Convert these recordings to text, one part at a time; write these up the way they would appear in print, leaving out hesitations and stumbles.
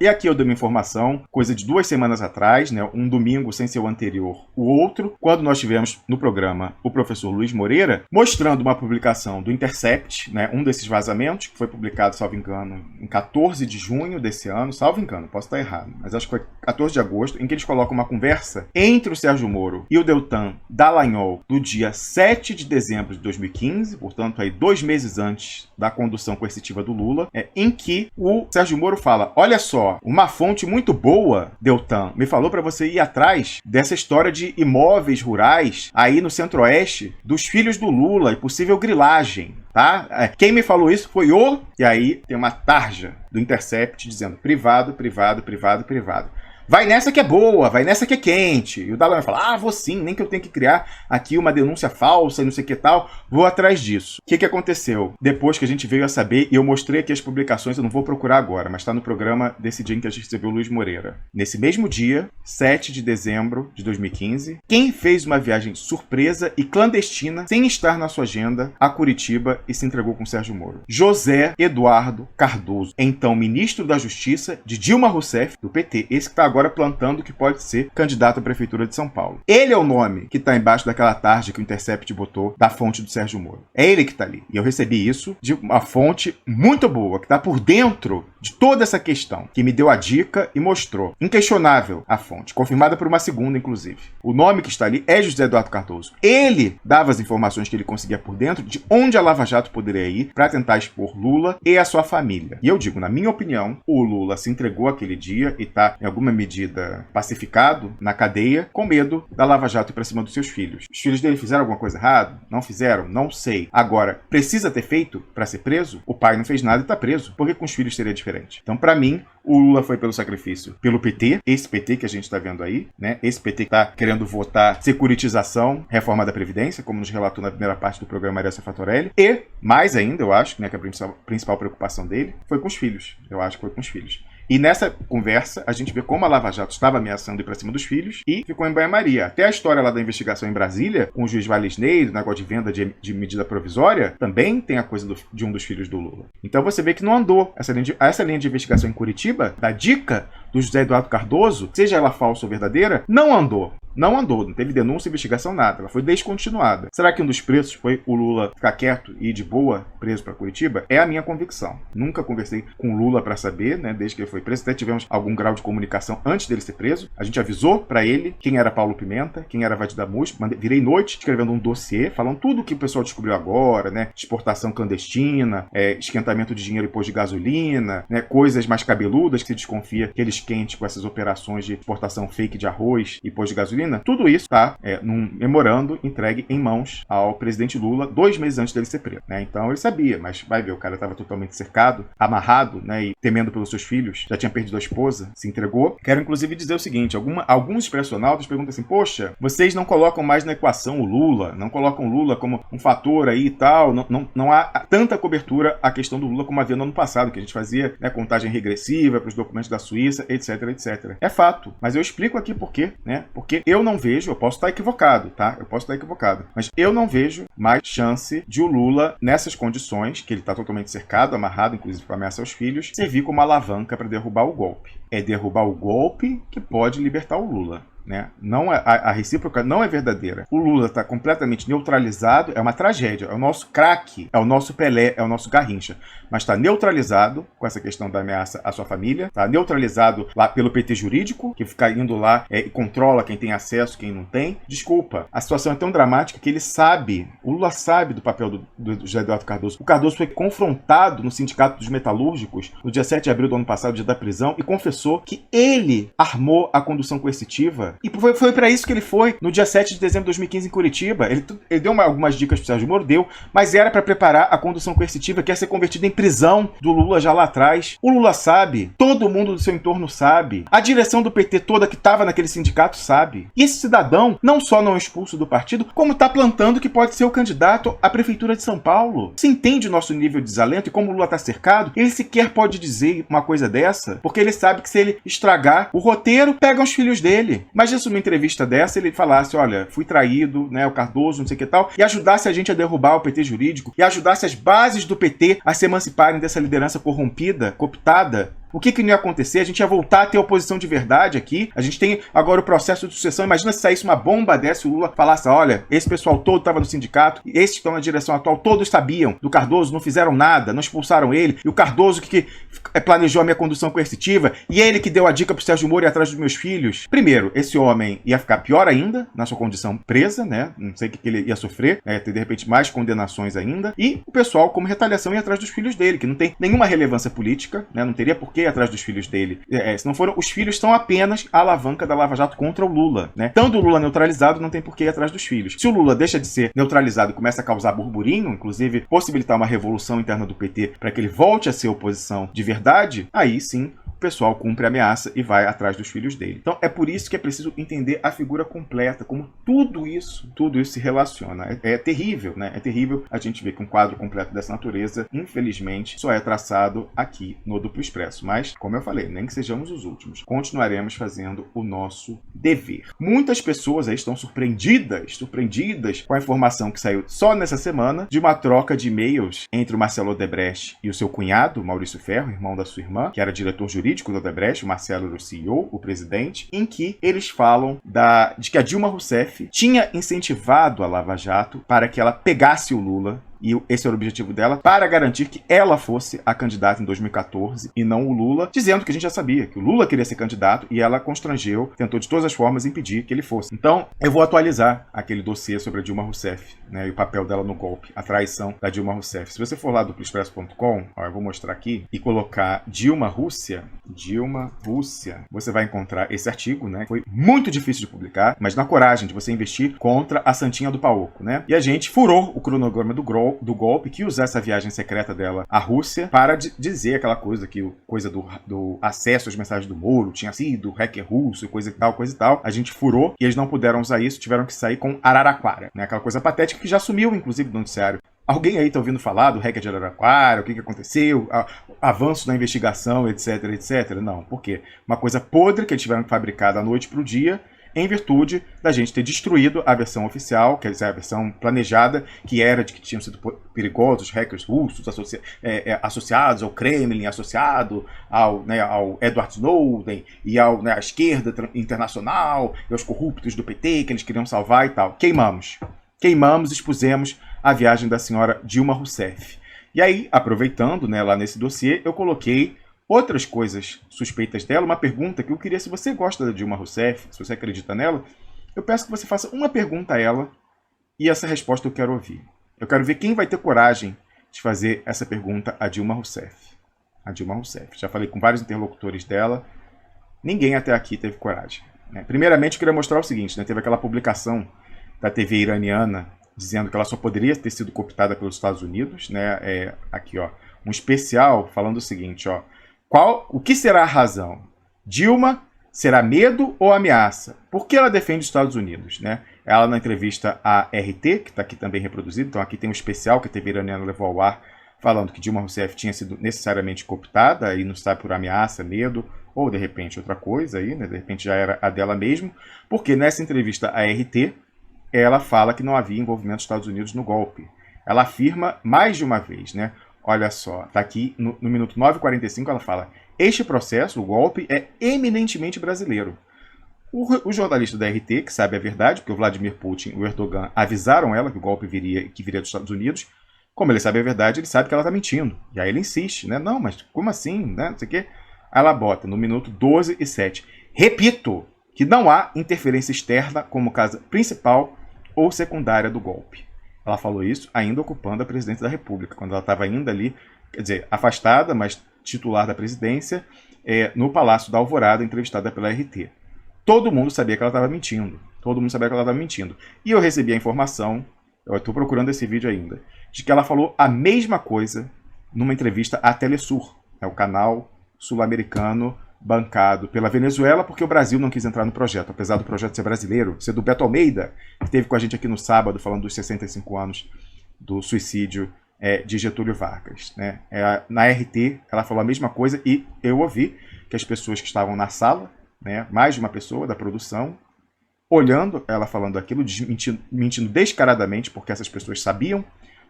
E aqui eu dei uma informação, coisa de 2 semanas atrás, né, um domingo sem ser o anterior, o outro, quando nós tivemos no programa o professor Luiz Moreira, mostrando uma publicação do Intercept, né, um desses vazamentos, que foi publicado, salvo engano, em 14 de junho desse ano, salvo engano, posso estar errado, mas acho que foi 14 de agosto, em que eles colocam uma conversa entre o Sérgio Moro e o Deltan Dallagnol do dia 7 de dezembro de 2015, portanto, aí 2 meses antes da condução coercitiva do Lula, em que o Sérgio Moro fala: olha só, uma fonte muito boa, Deltan, me falou para você ir atrás dessa história de imóveis rurais aí no centro-oeste dos filhos do Lula e possível grilagem. Tá? Quem me falou isso foi o... E aí tem uma tarja do Intercept dizendo privado, privado, privado, privado. Vai nessa que é boa, vai nessa que é quente. E o Dallagnol fala, vou sim, nem que eu tenha que criar aqui uma denúncia falsa e não sei o que tal, vou atrás disso. O que aconteceu? Depois que a gente veio a saber, e eu mostrei aqui as publicações, eu não vou procurar agora, mas está no programa desse dia em que a gente recebeu o Luiz Moreira. Nesse mesmo dia, 7 de dezembro de 2015, quem fez uma viagem surpresa e clandestina, sem estar na sua agenda, a Curitiba e se entregou com Sérgio Moro? José Eduardo Cardoso, então ministro da Justiça de Dilma Rousseff, do PT, esse que está agora plantando que pode ser candidato à Prefeitura de São Paulo. Ele é o nome que está embaixo daquela tarja que o Intercept botou da fonte do Sérgio Moro. É ele que está ali. E eu recebi isso de uma fonte muito boa, que está por dentro de toda essa questão, que me deu a dica e mostrou. Inquestionável a fonte, confirmada por uma segunda, inclusive. O nome que está ali é José Eduardo Cardoso. Ele dava as informações que ele conseguia por dentro de onde a Lava Jato poderia ir para tentar expor Lula e a sua família. E eu digo, na minha opinião, o Lula se entregou aquele dia e está, em alguma medida, pacificado na cadeia, com medo da Lava Jato ir para cima dos seus filhos. Os filhos dele fizeram alguma coisa errada? Não fizeram? Não sei. Agora, precisa ter feito para ser preso? O pai não fez nada e está preso. Por que com os filhos seria diferente? Então, para mim, o Lula foi pelo sacrifício pelo PT, esse PT que a gente está vendo aí, né? Esse PT que está querendo votar securitização, reforma da Previdência, como nos relatou na primeira parte do programa Maria Safatorelli, e, mais ainda, eu acho, né, que a principal preocupação dele foi com os filhos. Eu acho que foi com os filhos. E nessa conversa, a gente vê como a Lava Jato estava ameaçando ir para cima dos filhos e ficou em banho-maria. Até a história lá da investigação em Brasília, com o juiz Valisney, do negócio de venda de medida provisória, também tem a coisa de um dos filhos do Lula. Então você vê que não andou essa linha de investigação em Curitiba, da dica do José Eduardo Cardoso, seja ela falsa ou verdadeira, não andou. Não andou, não teve denúncia, investigação, nada. Ela foi descontinuada. Será que um dos preços foi o Lula ficar quieto e ir de boa preso para Curitiba? É a minha convicção. Nunca conversei com o Lula para saber, né, desde que ele foi preso. Até tivemos algum grau de comunicação antes dele ser preso. A gente avisou para ele quem era Paulo Pimenta, quem era Vadi da Mus. Virei noite escrevendo um dossiê, falando tudo o que o pessoal descobriu agora, né? Exportação clandestina, esquentamento de dinheiro e pôs de gasolina, né? Coisas mais cabeludas que se desconfia que ele esquente com essas operações de exportação fake de arroz e pôs de gasolina. Tudo isso está num memorando entregue em mãos ao presidente Lula 2 meses antes dele ser preso, né? Então ele sabia, mas vai ver, o cara estava totalmente cercado, amarrado, né, e temendo pelos seus filhos, já tinha perdido a esposa, se entregou. Quero inclusive dizer o seguinte, alguns expressionautas perguntam assim, poxa, vocês não colocam mais na equação o Lula, não colocam o Lula como um fator aí e tal, não há tanta cobertura à questão do Lula como havia no ano passado, que a gente fazia, né, contagem regressiva para os documentos da Suíça, etc, etc. É fato, mas eu explico aqui por quê, né? Porque eu não vejo, eu posso estar equivocado, tá? Eu posso estar equivocado, mas eu não vejo mais chance de o Lula, nessas condições, que ele está totalmente cercado, amarrado, inclusive para ameaçar os filhos, servir como alavanca para derrubar o golpe. É derrubar o golpe que pode libertar o Lula. Né? Não, a recíproca não é verdadeira. O Lula está completamente neutralizado, é uma tragédia, é o nosso craque, é o nosso Pelé, é o nosso Garrincha, mas está neutralizado com essa questão da ameaça à sua família, está neutralizado lá pelo PT jurídico, que fica indo lá e controla quem tem acesso, quem não tem. Desculpa, a situação é tão dramática que ele sabe, o Lula sabe do papel do José Eduardo Cardoso. O Cardoso foi confrontado no Sindicato dos Metalúrgicos no dia 7 de abril do ano passado, dia da prisão, e confessou que ele armou a condução coercitiva. E foi para isso que ele foi no dia 7 de dezembro de 2015 em Curitiba. Ele deu algumas dicas para o Sérgio Moro, mas era para preparar a condução coercitiva que ia ser convertida em prisão do Lula já lá atrás. O Lula sabe, todo mundo do seu entorno sabe, a direção do PT toda que estava naquele sindicato sabe. E esse cidadão não só não é expulso do partido, como está plantando que pode ser o candidato à Prefeitura de São Paulo. Você entende o nosso nível de desalento e como o Lula está cercado? Ele sequer pode dizer uma coisa dessa, porque ele sabe que se ele estragar o roteiro, pegam os filhos dele. Mas isso, numa entrevista dessa, ele falasse, olha, fui traído, né, o Cardoso, não sei o que tal, e ajudasse a gente a derrubar o PT jurídico, e ajudasse as bases do PT a se emanciparem dessa liderança corrompida, cooptada, O que não ia acontecer? A gente ia voltar a ter oposição de verdade aqui. A gente tem agora o processo de sucessão. Imagina se saísse uma bomba dessa e o Lula falasse, olha, esse pessoal todo estava no sindicato, e esses que estão na direção atual, todos sabiam do Cardoso, não fizeram nada, não expulsaram ele, e o Cardoso que planejou a minha condução coercitiva, e ele que deu a dica pro Sérgio Moro ir atrás dos meus filhos. Primeiro, esse homem ia ficar pior ainda, na sua condição presa, né? Não sei o que ele ia sofrer, ter de repente mais condenações ainda, e o pessoal, como retaliação, ia atrás dos filhos dele, que não tem nenhuma relevância política, né? Não teria por que ir atrás dos filhos dele. Se não foram, os filhos são apenas a alavanca da Lava Jato contra o Lula, né? Tanto o Lula neutralizado, não tem por que ir atrás dos filhos. Se o Lula deixa de ser neutralizado e começa a causar burburinho, inclusive possibilitar uma revolução interna do PT para que ele volte a ser oposição de verdade, aí sim o pessoal cumpre a ameaça e vai atrás dos filhos dele. Então é por isso que é preciso entender a figura completa, como tudo isso se relaciona. É terrível, né? É terrível a gente ver que um quadro completo dessa natureza, infelizmente, só é traçado aqui no Duplo Expresso. Mas, como eu falei, nem que sejamos os últimos, continuaremos fazendo o nosso dever. Muitas pessoas aí estão surpreendidas com a informação que saiu só nessa semana de uma troca de e-mails entre o Marcelo Odebrecht e o seu cunhado, Maurício Ferro, irmão da sua irmã, que era diretor jurídico do Odebrecht, o Marcelo era o CEO, o presidente, em que eles falam de que a Dilma Rousseff tinha incentivado a Lava Jato para que ela pegasse o Lula, e esse era o objetivo dela, para garantir que ela fosse a candidata em 2014 e não o Lula, dizendo que a gente já sabia que o Lula queria ser candidato e ela constrangeu, tentou de todas as formas impedir que ele fosse. Então, eu vou atualizar aquele dossiê sobre a Dilma Rousseff, né, e o papel dela no golpe, a traição da Dilma Rousseff. Se você for lá do duploexpresso.com, eu vou mostrar aqui, e colocar Dilma Rússia, você vai encontrar esse artigo, né? Foi muito difícil de publicar, mas na coragem de você investir contra a Santinha do Paoco, né? E a gente furou o cronograma do golpe, que usar essa viagem secreta dela à Rússia para dizer aquela coisa do acesso às mensagens do Moro tinha sido hacker russo e coisa e tal. A gente furou e eles não puderam usar isso, tiveram que sair com Araraquara, né? Aquela coisa patética que já sumiu, inclusive, do noticiário. Alguém aí tá ouvindo falar do hacker de Araraquara, o que aconteceu, avanço da investigação, etc, etc? Não, por quê? Uma coisa podre que eles tiveram que fabricar da noite pro dia, em virtude da gente ter destruído a versão oficial, quer dizer, a versão planejada, que era de que tinham sido perigosos hackers russos associados ao Kremlin, associado ao Edward Snowden e à esquerda internacional, e aos corruptos do PT, que eles queriam salvar e tal. Queimamos, expusemos a viagem da senhora Dilma Rousseff. E aí, aproveitando, né, lá nesse dossiê, eu coloquei outras coisas suspeitas dela, uma pergunta que eu queria, se você gosta da Dilma Rousseff, se você acredita nela, eu peço que você faça uma pergunta a ela e essa resposta eu quero ouvir. Eu quero ver quem vai ter coragem de fazer essa pergunta a Dilma Rousseff. A Dilma Rousseff. Já falei com vários interlocutores dela, ninguém até aqui teve coragem, né? Primeiramente, eu queria mostrar o seguinte, né? Teve aquela publicação da TV iraniana dizendo que ela só poderia ter sido cooptada pelos Estados Unidos, né? Aqui, ó, um especial falando o seguinte, ó. O que será a razão? Dilma será medo ou ameaça? Por que ela defende os Estados Unidos, né? Ela, na entrevista à RT, que está aqui também reproduzido, então aqui tem um especial que a TV iraniana levou ao ar, falando que Dilma Rousseff tinha sido necessariamente cooptada, e não sabe por ameaça, medo, ou de repente outra coisa aí, né? De repente já era a dela mesmo, porque nessa entrevista à RT, ela fala que não havia envolvimento dos Estados Unidos no golpe. Ela afirma mais de uma vez, né? Olha só, tá aqui no minuto 9h45, ela fala: este processo, o golpe, é eminentemente brasileiro. O jornalista da RT, que sabe a verdade, porque o Vladimir Putin e o Erdogan avisaram ela que o golpe viria dos Estados Unidos, como ele sabe a verdade, ele sabe que ela tá mentindo. E aí ele insiste, né? Não, mas como assim, né? Não sei o quê. Aí ela bota no minuto 12h07. Repito que não há interferência externa como causa principal ou secundária do golpe. Ela falou isso ainda ocupando a presidência da República, quando ela estava ainda ali, quer dizer, afastada, mas titular da presidência, no Palácio da Alvorada, entrevistada pela RT. Todo mundo sabia que ela estava mentindo. E eu recebi a informação, eu estou procurando esse vídeo ainda, de que ela falou a mesma coisa numa entrevista à Telesur, o canal sul-americano bancado pela Venezuela, porque o Brasil não quis entrar no projeto, apesar do projeto ser brasileiro, ser do Beto Almeida, que esteve com a gente aqui no sábado, falando dos 65 anos do suicídio de Getúlio Vargas, né? Na RT, ela falou a mesma coisa e eu ouvi que as pessoas que estavam na sala, né, mais de uma pessoa da produção, olhando ela falando aquilo, mentindo descaradamente, porque essas pessoas sabiam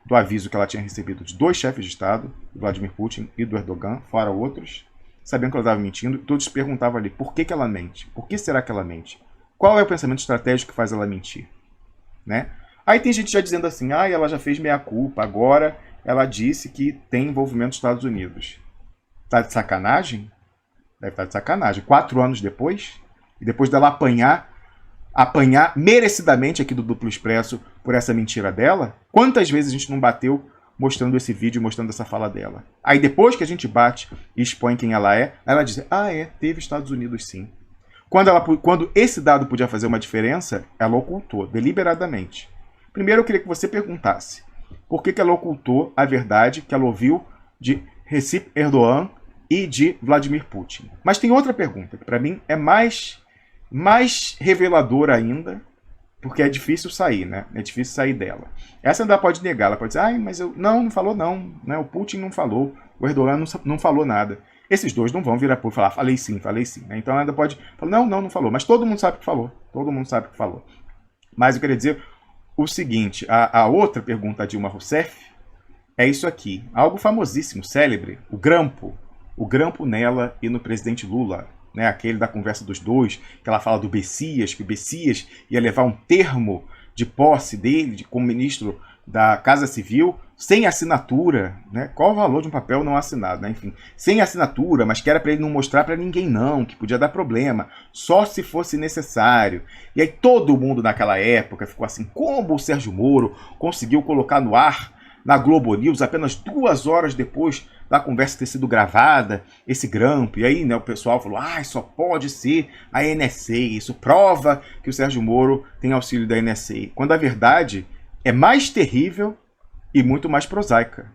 do aviso que ela tinha recebido de dois chefes de Estado, do Vladimir Putin e do Erdogan, fora outros, sabendo que ela estava mentindo, e todos perguntavam ali, por que ela mente? Por que será que ela mente? Qual é o pensamento estratégico que faz ela mentir? Né? Aí tem gente já dizendo assim, ela já fez meia-culpa, agora ela disse que tem envolvimento dos Estados Unidos. Tá de sacanagem? Deve estar de sacanagem. 4 anos depois, e depois dela apanhar merecidamente aqui do Duplo Expresso por essa mentira dela, quantas vezes a gente não bateu mostrando esse vídeo, mostrando essa fala dela? Aí depois que a gente bate e expõe quem ela é, ela diz, teve Estados Unidos sim. Quando esse dado podia fazer uma diferença, ela ocultou, deliberadamente. Primeiro eu queria que você perguntasse, por que ela ocultou a verdade que ela ouviu de Recep Erdogan e de Vladimir Putin? Mas tem outra pergunta, que para mim é mais reveladora ainda, porque é difícil sair, né? É difícil sair dela. Essa ainda pode negar, ela pode dizer, mas não falou não, né? O Putin não falou, o Erdogan não falou nada. Esses dois não vão virar por falar, falei sim, né? Então ela ainda pode falar, não falou, mas todo mundo sabe que falou, Mas eu queria dizer o seguinte, a outra pergunta da Dilma Rousseff é isso aqui, algo famosíssimo, célebre, o grampo nela e no presidente Lula, né, aquele da conversa dos dois, que ela fala do Bessias, que o Bessias ia levar um termo de posse dele como ministro da Casa Civil, sem assinatura, né? Qual o valor de um papel não assinado, né? Enfim, sem assinatura, mas que era para ele não mostrar para ninguém não, que podia dar problema, só se fosse necessário. E aí todo mundo naquela época ficou assim, como o Sérgio Moro conseguiu colocar no ar na Globo News, apenas 2 horas depois da conversa ter sido gravada, esse grampo. E aí, né, o pessoal falou, só pode ser a NSA, isso prova que o Sérgio Moro tem auxílio da NSA. Quando a verdade é mais terrível e muito mais prosaica.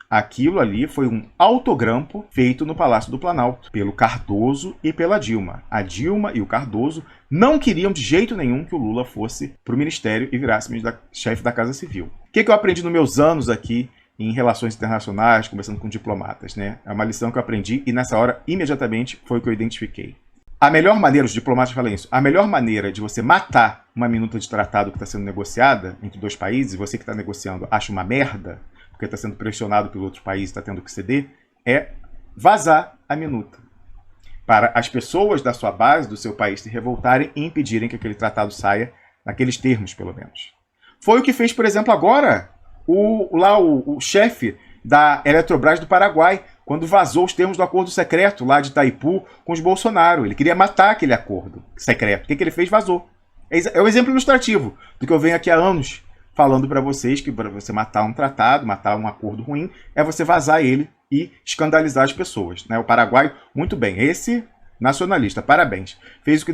Aquilo ali foi um autogrampo feito no Palácio do Planalto, pelo Cardoso e pela Dilma. A Dilma e o Cardoso não queriam de jeito nenhum que o Lula fosse para o ministério e virasse chefe da Casa Civil. O que eu aprendi nos meus anos aqui em relações internacionais, conversando com diplomatas, né? É uma lição que eu aprendi e nessa hora, imediatamente, foi o que eu identifiquei. A melhor maneira, os diplomatas falam isso, a melhor maneira de você matar uma minuta de tratado que está sendo negociada entre 2 países, você que está negociando acha uma merda, porque está sendo pressionado pelo outro país, está tendo que ceder, é vazar a minuta. Para as pessoas da sua base, do seu país, se revoltarem e impedirem que aquele tratado saia naqueles termos, pelo menos. Foi o que fez, por exemplo, agora o chefe da Eletrobras do Paraguai, quando vazou os termos do acordo secreto lá de Itaipu com os Bolsonaro. Ele queria matar aquele acordo secreto. O que ele fez? Vazou. É o exemplo ilustrativo do que eu venho aqui há anos falando para vocês, que para você matar um tratado, matar um acordo ruim, é você vazar ele e escandalizar as pessoas, né? O Paraguai, muito bem, esse nacionalista, parabéns. Fez o que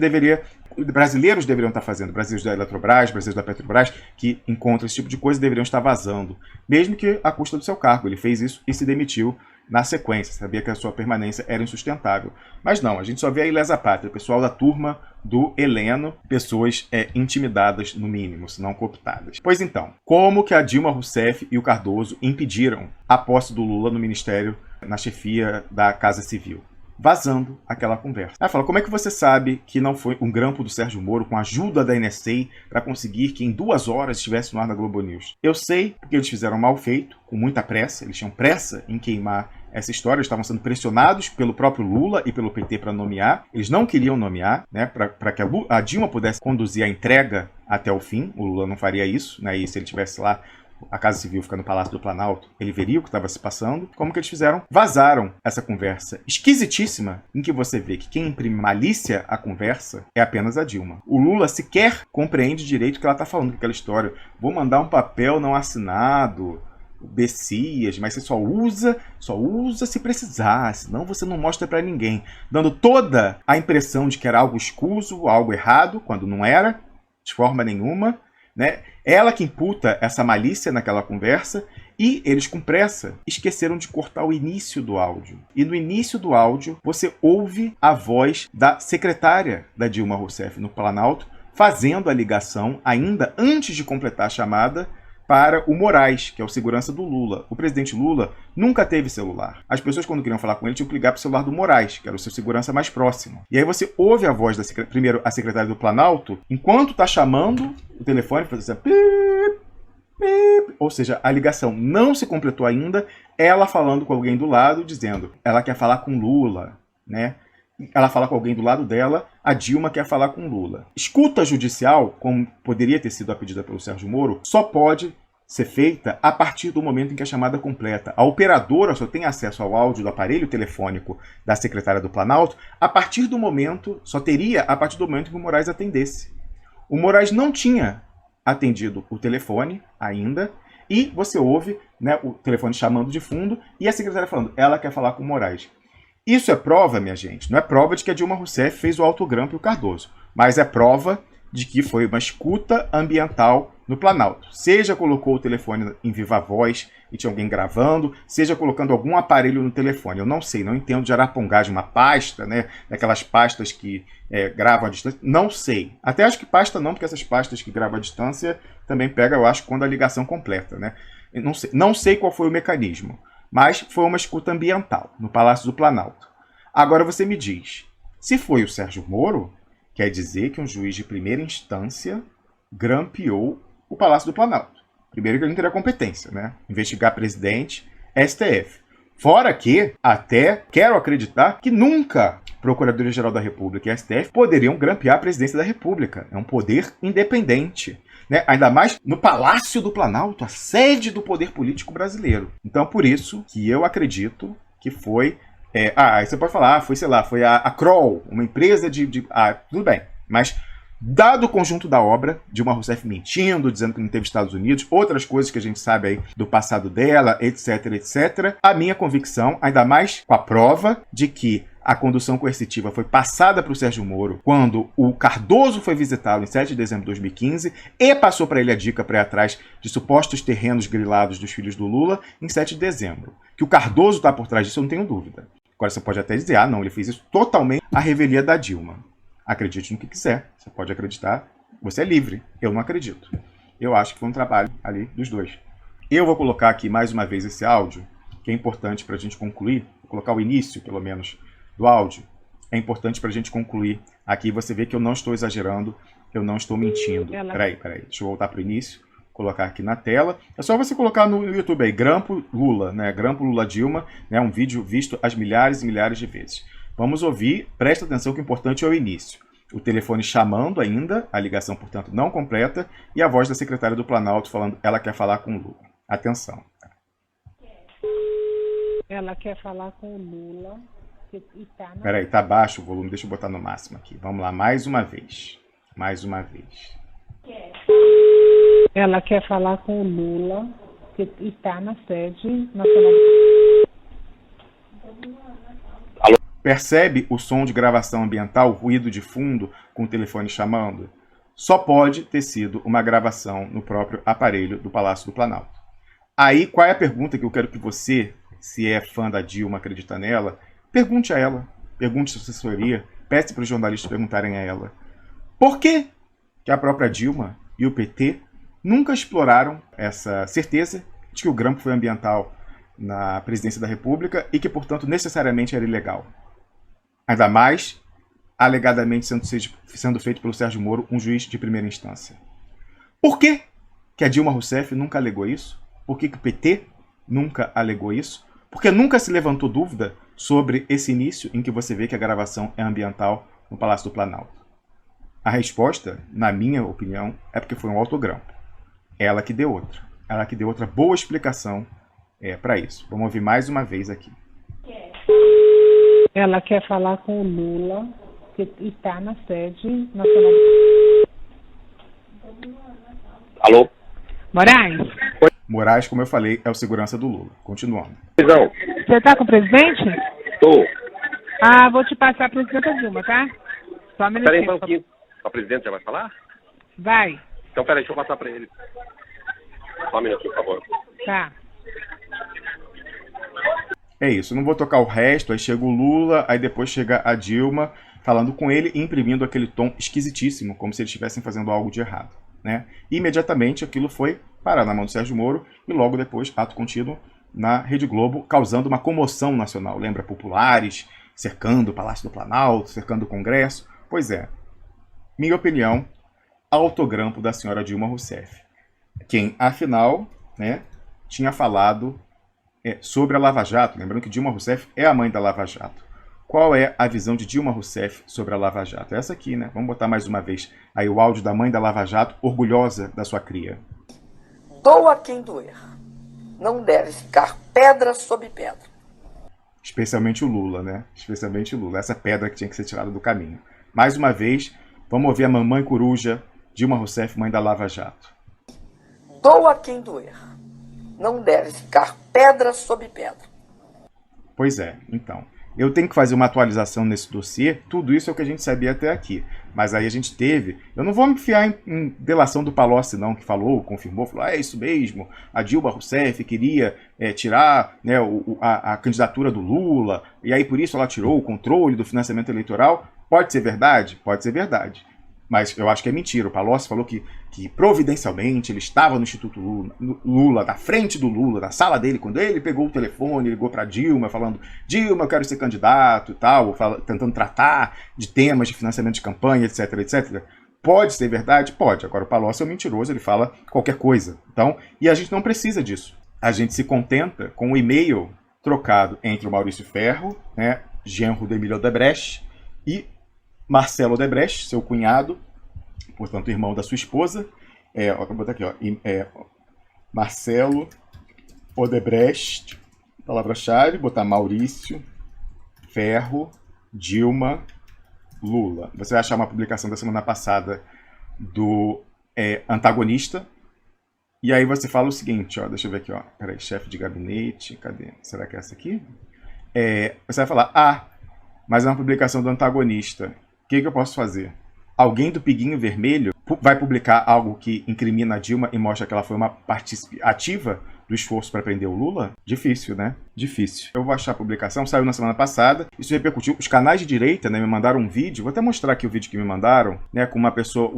brasileiros deveriam estar fazendo, brasileiros da Eletrobras, brasileiros da Petrobras, que encontram esse tipo de coisa, deveriam estar vazando, mesmo que à custa do seu cargo. Ele fez isso e se demitiu na sequência, sabia que a sua permanência era insustentável. Mas não, a gente só vê a ilesa pátria, o pessoal da turma do Heleno, pessoas intimidadas no mínimo, se não cooptadas. Pois então, como que a Dilma Rousseff e o Cardoso impediram a posse do Lula no ministério, na chefia da Casa Civil? Vazando aquela conversa. Ela fala, como é que você sabe que não foi um grampo do Sérgio Moro com a ajuda da NSA para conseguir que em 2 horas estivesse no ar da Globo News? Eu sei porque eles fizeram mal feito, com muita pressa, eles tinham pressa em queimar essa história, eles estavam sendo pressionados pelo próprio Lula e pelo PT para nomear, eles não queriam nomear, né, para que a Dilma pudesse conduzir a entrega até o fim. O Lula não faria isso, né, e se ele estivesse lá, a Casa Civil fica no Palácio do Planalto, ele veria o que estava se passando. Como que eles fizeram? Vazaram essa conversa esquisitíssima, em que você vê que quem imprime malícia à conversa é apenas a Dilma. O Lula sequer compreende direito o que ela está falando com aquela história. Vou mandar um papel não assinado, Bessias, mas você só usa se precisar, senão você não mostra para ninguém, dando toda a impressão de que era algo escuso, algo errado, quando não era, de forma nenhuma, né? Ela que imputa essa malícia naquela conversa, e eles com pressa esqueceram de cortar o início do áudio. E no início do áudio você ouve a voz da secretária da Dilma Rousseff no Planalto fazendo a ligação, ainda antes de completar a chamada, para o Moraes, que é o segurança do Lula. O presidente Lula nunca teve celular. As pessoas, quando queriam falar com ele, tinham que ligar para o celular do Moraes, que era o seu segurança mais próximo. E aí você ouve a voz primeiro a secretária do Planalto, enquanto está chamando o telefone, faz assim, pip, pip, ou seja, a ligação não se completou ainda, ela falando com alguém do lado, dizendo, ela quer falar com Lula. né? Ela fala com alguém do lado dela, a Dilma quer falar com Lula. Escuta judicial, como poderia ter sido a pedida pelo Sérgio Moro, só pode ser feita a partir do momento em que a chamada completa. A operadora só tem acesso ao áudio do aparelho telefônico da secretária do Planalto só teria a partir do momento em que o Moraes atendesse. O Moraes não tinha atendido o telefone ainda, e você ouve, né, o telefone chamando de fundo e a secretária falando, ela quer falar com o Moraes. Isso é prova, minha gente, não é prova de que a Dilma Rousseff fez o autogrampo e o Cardoso, mas é prova de que foi uma escuta ambiental no Planalto. Seja colocou o telefone em viva voz e tinha alguém gravando, seja colocando algum aparelho no telefone. Eu não sei, não entendo de arapongagem, uma pasta, né? Daquelas pastas que gravam à distância. Não sei. Até acho que pasta não, porque essas pastas que gravam à distância também pega, eu acho, quando a ligação completa, né? Eu não sei qual foi o mecanismo, mas foi uma escuta ambiental no Palácio do Planalto. Agora você me diz, se foi o Sérgio Moro, quer dizer que um juiz de primeira instância grampeou o Palácio do Planalto. Primeiro que ele não teria competência, né? Investigar presidente, STF. Fora que, até quero acreditar que nunca Procuradoria-Geral da República e STF poderiam grampear a presidência da República. É um poder independente, né? Ainda mais no Palácio do Planalto, a sede do poder político brasileiro. Então, por isso que eu acredito que foi... aí você pode falar, foi, sei lá, foi a Kroll, uma empresa tudo bem, mas dado o conjunto da obra, Dilma Rousseff mentindo, dizendo que não teve Estados Unidos, outras coisas que a gente sabe aí do passado dela, etc, etc, a minha convicção, ainda mais com a prova de que a condução coercitiva foi passada para o Sérgio Moro quando o Cardoso foi visitá-lo em 7 de dezembro de 2015 e passou para ele a dica para ir atrás de supostos terrenos grilados dos filhos do Lula em 7 de dezembro. Que o Cardoso está por trás disso, eu não tenho dúvida. Agora você pode até dizer, não, ele fez isso totalmente à revelia da Dilma. Acredite no que quiser, você pode acreditar, você é livre, eu não acredito. Eu acho que foi um trabalho ali dos dois. Eu vou colocar aqui mais uma vez esse áudio, que é importante para a gente concluir, vou colocar o início, pelo menos, do áudio. É importante para a gente concluir aqui, você vê que eu não estou exagerando, eu não estou mentindo. Peraí, deixa eu voltar para o início, colocar aqui na tela. É só você colocar no YouTube aí, Grampo Lula, né? Grampo Lula Dilma, né? Um vídeo visto as milhares e milhares de vezes. Vamos ouvir, presta atenção que o importante é o início. O telefone chamando ainda, a ligação, portanto, não completa, e a voz da secretária do Planalto falando, ela quer falar com o Lula. Atenção. Ela quer falar com o Lula. Peraí, tá baixo o volume, deixa eu botar no máximo aqui. Vamos lá, mais uma vez. Mais uma vez. Ela quer falar com o Lula, que está na sede nacional. Percebe o som de gravação ambiental, o ruído de fundo com o telefone chamando? Só pode ter sido uma gravação no próprio aparelho do Palácio do Planalto. Aí, qual é a pergunta que eu quero que você, se é fã da Dilma, acredita nela, pergunte a ela, pergunte a sua assessoria, peça para os jornalistas perguntarem a ela. Por que a própria Dilma e o PT nunca exploraram essa certeza de que o grampo foi ambiental na presidência da República e que, portanto, necessariamente era ilegal? Ainda mais, alegadamente sendo feito pelo Sérgio Moro, um juiz de primeira instância. Por que a Dilma Rousseff nunca alegou isso? Por que o PT nunca alegou isso? Porque nunca se levantou dúvida sobre esse início em que você vê que a gravação é ambiental no Palácio do Planalto. A resposta, na minha opinião, é porque foi um autogrampo. Ela que deu outra. Ela que deu outra boa explicação para isso. Vamos ouvir mais uma vez aqui. Ela quer falar com o Lula, que está na sede nacional. Alô? Moraes? Moraes, como eu falei, é o segurança do Lula. Continuando. Não. Você está com o presidente? Tô. Vou te passar a presidenta Dilma, tá? Só um minutinho. Peraí um pouquinho. O presidente já vai falar? Vai. Então, peraí, deixa eu passar para ele. Só um minutinho, por favor. Tá. É isso, eu não vou tocar o resto, aí chega o Lula, aí depois chega a Dilma, falando com ele e imprimindo aquele tom esquisitíssimo, como se eles estivessem fazendo algo de errado, né? E imediatamente aquilo foi parar na mão do Sérgio Moro e logo depois, ato contínuo, na Rede Globo, causando uma comoção nacional. Lembra populares cercando o Palácio do Planalto, cercando o Congresso? Pois é, minha opinião, autogrampo da senhora Dilma Rousseff. Quem, afinal, né, tinha falado sobre a Lava Jato. Lembrando que Dilma Rousseff é a mãe da Lava Jato. qual é a visão de Dilma Rousseff sobre a Lava Jato. Essa aqui, né? Vamos botar mais uma vez aí o áudio da mãe da Lava Jato, orgulhosa da sua cria. Doa quem doer. Não deve ficar pedra sobre pedra. Especialmente o Lula, né? Especialmente o Lula. Essa pedra que tinha que ser tirada do caminho. Mais uma vez, vamos ouvir a mamãe coruja, Dilma Rousseff, mãe da Lava Jato. Doa quem doer. Não deve ficar pedra sobre pedra. Pois é, então. Eu tenho que fazer uma atualização nesse dossiê. Tudo isso é o que a gente sabia até aqui. Mas aí a gente teve... Eu não vou me fiar em delação do Palocci, não, que falou, confirmou, falou, é isso mesmo, a Dilma Rousseff queria tirar, né, a candidatura do Lula, e aí por isso ela tirou o controle do financiamento eleitoral. Pode ser verdade? Pode ser verdade. Mas eu acho que é mentira. O Palocci falou que providencialmente ele estava no Instituto Lula, na frente do Lula, na sala dele, quando ele pegou o telefone, ligou para Dilma, falando, Dilma, eu quero ser candidato e tal, tentando tratar de temas de financiamento de campanha, etc, etc. Pode ser verdade? Pode. Agora, o Palocci é um mentiroso, ele fala qualquer coisa. Então, e a gente não precisa disso. A gente se contenta com o e-mail trocado entre o Maurício Ferro, né, genro de Emílio Odebrecht, e Marcelo Odebrecht, seu cunhado, portanto, irmão da sua esposa. Vou botar aqui, Marcelo Odebrecht, palavra-chave, botar Maurício Ferro, Dilma, Lula. Você vai achar uma publicação da semana passada do Antagonista. E aí você fala o seguinte, deixa eu ver aqui, peraí, chefe de gabinete, cadê? Será que é essa aqui? Você vai falar, mas é uma publicação do Antagonista. O que eu posso fazer? Alguém do Piguinho Vermelho vai publicar algo que incrimina a Dilma e mostra que ela foi uma partícipe ativa do esforço para prender o Lula? Difícil, né? Difícil. Eu vou achar a publicação, saiu na semana passada, isso repercutiu. Os canais de direita, né, me mandaram um vídeo, vou até mostrar aqui o vídeo que me mandaram, né, com uma pessoa,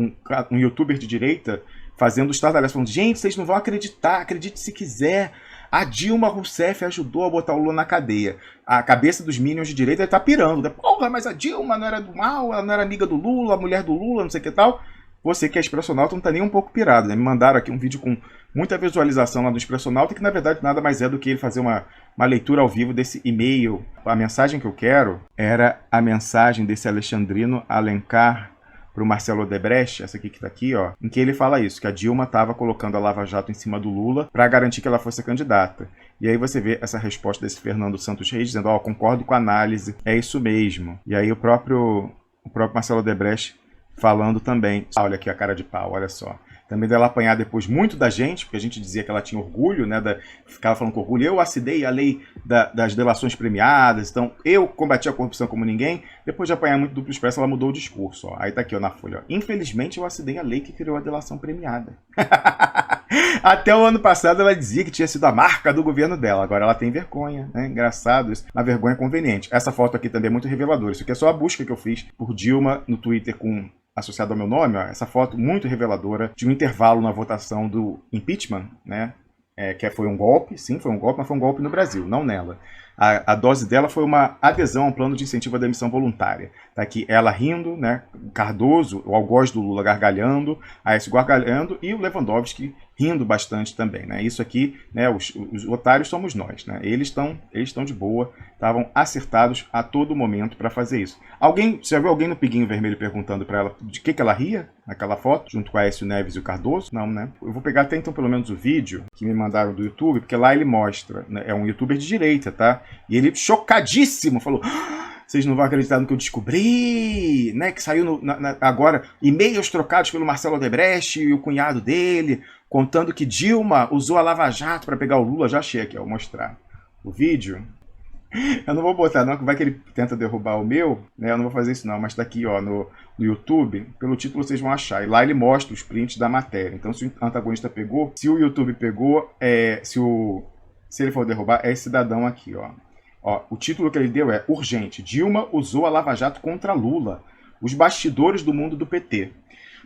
um youtuber de direita, fazendo estardalhaço, falando, gente, vocês não vão acreditar, acredite se quiser. A Dilma Rousseff ajudou a botar o Lula na cadeia. A cabeça dos minions de direita está pirando. Né? Porra, mas a Dilma não era do mal, ela não era amiga do Lula, a mulher do Lula, não sei o que tal. Você que é expressionauta não está nem um pouco pirado. Né? Me mandaram aqui um vídeo com muita visualização lá do expressionauta, que na verdade nada mais é do que ele fazer uma leitura ao vivo desse e-mail. A mensagem que eu quero era a mensagem desse Alexandrino Alencar para o Marcelo Odebrecht, essa aqui que está aqui, em que ele fala isso, que a Dilma estava colocando a Lava Jato em cima do Lula para garantir que ela fosse a candidata. E aí você vê essa resposta desse Fernando Santos Reis dizendo, concordo com a análise, é isso mesmo. E aí o próprio Marcelo Odebrecht falando também, olha aqui a cara de pau, olha só. Também dela apanhar depois muito da gente, porque a gente dizia que ela tinha orgulho, né? Ficava falando com orgulho. Eu assinei a lei das delações premiadas, então eu combati a corrupção como ninguém. Depois de apanhar muito duplo expresso, ela mudou o discurso. Aí tá aqui na folha. Infelizmente, eu assinei a lei que criou a delação premiada. Até o ano passado ela dizia que tinha sido a marca do governo dela. Agora ela tem vergonha, né? Engraçado isso. Uma vergonha conveniente. Essa foto aqui também é muito reveladora. Isso aqui é só a busca que eu fiz por Dilma no Twitter associado ao meu nome, essa foto muito reveladora de um intervalo na votação do impeachment, né? Que foi um golpe, sim, foi um golpe, mas foi um golpe no Brasil, não nela. A dose dela foi uma adesão a um plano de incentivo à demissão voluntária. Tá aqui ela rindo, né? Cardoso, o algoz do Lula gargalhando, Aécio gargalhando e o Lewandowski rindo bastante também, né? Isso aqui, né? Os otários somos nós, né? Eles estão de boa, estavam acertados a todo momento para fazer isso. Você já viu alguém no Piguinho Vermelho perguntando para ela de que ela ria naquela foto, junto com a Aécio Neves e o Cardoso? Não, né? Eu vou pegar até então pelo menos o vídeo que me mandaram do YouTube, porque lá ele mostra, né? É um youtuber de direita, tá? E ele chocadíssimo falou: vocês não vão acreditar no que eu descobri, né? Que saiu agora e-mails trocados pelo Marcelo Odebrecht e o cunhado dele, contando que Dilma usou a Lava Jato para pegar o Lula. Já achei aqui, vou mostrar o vídeo. Eu não vou botar não, que vai que ele tenta derrubar o meu, né? Eu não vou fazer isso não, mas tá aqui, no YouTube, pelo título vocês vão achar. E lá ele mostra os prints da matéria. Então se o antagonista pegou, se o YouTube pegou, se ele for derrubar, é esse cidadão aqui, o título que ele deu é urgente, Dilma usou a Lava Jato contra Lula, os bastidores do mundo do PT.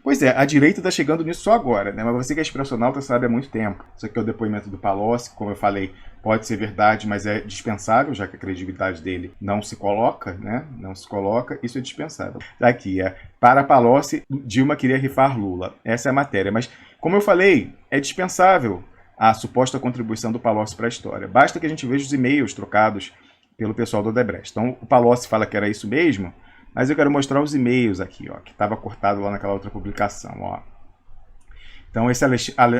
Pois é, a direita está chegando nisso só agora, né? Mas você que é expressionalta sabe há muito tempo. Isso aqui é o depoimento do Palocci, como eu falei, pode ser verdade, mas é dispensável, já que a credibilidade dele não se coloca, né? Não se coloca, isso é dispensável. Aqui para Palocci, Dilma queria rifar Lula. Essa é a matéria, mas como eu falei, é dispensável a suposta contribuição do Palocci para a história. Basta que a gente veja os e-mails trocados pelo pessoal do Odebrecht. Então, o Palocci fala que era isso mesmo, mas eu quero mostrar os e-mails aqui, ó, que estava cortado lá naquela outra publicação, ó. Então, esse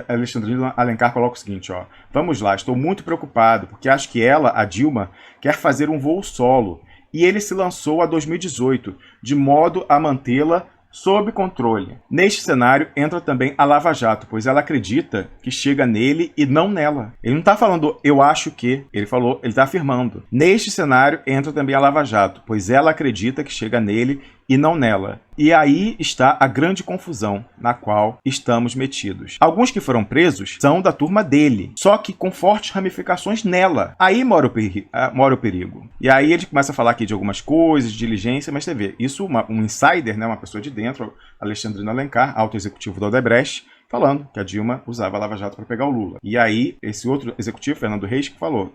Alexandrino Alencar coloca o seguinte, ó. Vamos lá, estou muito preocupado, porque acho que ela, a Dilma, quer fazer um voo solo. E ele se lançou a 2018, de modo a mantê-la sob controle. Neste cenário, entra também a Lava Jato, pois ela acredita que chega nele e não nela. Ele não está falando, eu acho que, ele está afirmando. Neste cenário, entra também a Lava Jato, pois ela acredita que chega nele e não nela. E aí está a grande confusão na qual estamos metidos. Alguns que foram presos são da turma dele, só que com fortes ramificações nela. Aí mora o perigo. E aí ele começa a falar aqui de algumas coisas, de diligência, mas você vê, isso um insider, né, uma pessoa de dentro, Alexandrino Alencar, alto executivo do Odebrecht, falando que a Dilma usava a Lava Jato para pegar o Lula. E aí, esse outro executivo, Fernando Reis, que falou,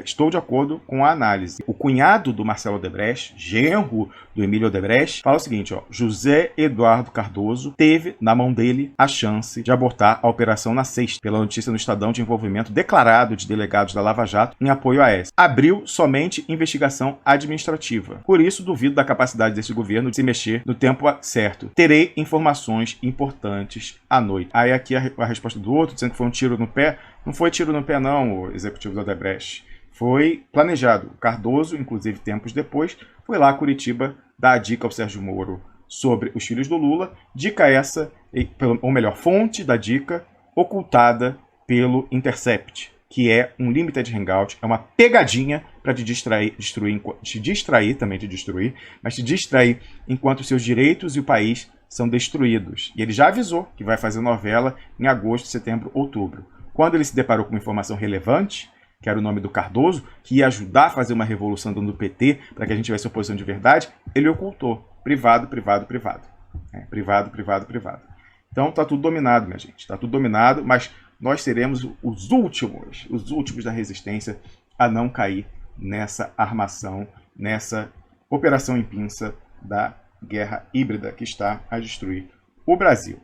estou de acordo com a análise. O cunhado do Marcelo Odebrecht, genro do Emílio Odebrecht, fala o seguinte, ó, José Eduardo Cardoso teve na mão dele a chance de abortar a operação na sexta, pela notícia no Estadão de envolvimento declarado de delegados da Lava Jato em apoio a essa. Abriu somente investigação administrativa. Por isso, duvido da capacidade desse governo de se mexer no tempo certo. Terei informações importantes à noite. Aí aqui a resposta do outro, dizendo que foi um tiro no pé. Não foi tiro no pé não, o executivo do Odebrecht. Foi planejado. O Cardoso, inclusive tempos depois, foi lá a Curitiba dar a dica ao Sérgio Moro sobre os filhos do Lula. Dica essa, ou melhor, fonte da dica ocultada pelo Intercept, que é um limited hangout, é uma pegadinha para te distrair, mas te distrair enquanto seus direitos e o país são destruídos. E ele já avisou que vai fazer novela em agosto, setembro, outubro. Quando ele se deparou com uma informação relevante, que era o nome do Cardoso, que ia ajudar a fazer uma revolução dentro do PT, para que a gente tivesse oposição de verdade, ele ocultou. Privado, privado, privado. Privado, privado, privado. Então tá tudo dominado, minha gente. Tá tudo dominado, mas nós seremos os últimos da resistência a não cair nessa armação, nessa operação em pinça da guerra híbrida que está a destruir o Brasil.